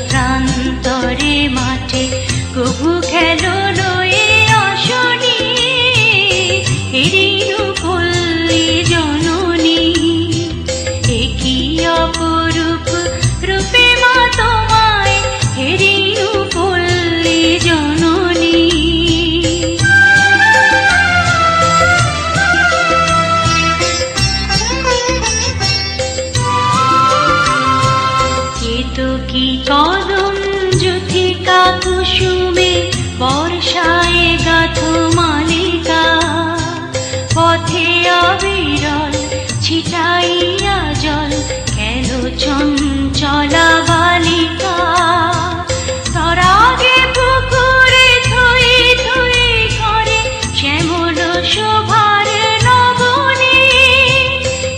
প্রান্তরে মাঠে কবু খেলো লয়ে আসনি হেরিনু পল্লী জননী। একই অপরূপ রূপে মা তোমায় হেরিনু পল্লী জননী। কি কদম যুথিকা কুসুমে বর্ষায় গাথো মালিকা পথে অবিরল ছিটাইয়া জল খেলো চঞ্চলা বালিকা। তরাগে পুকুরে থই থই করে শ্যামল শোভার নবনী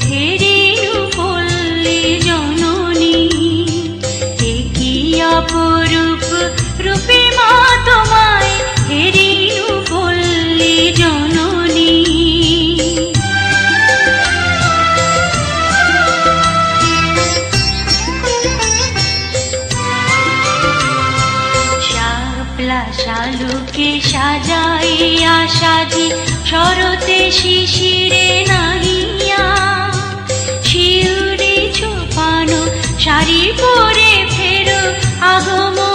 হেরিনু পল্লী জননী। অপরূপ রূপে মা তোমায় হেরিনু পল্লী জননী। শাপলা শালুকে সাজাইয়া সাজি শরতে শিশিরে নাহিয়া শিউরি ছোপানো শাড়ি পরে ফেরো আগমন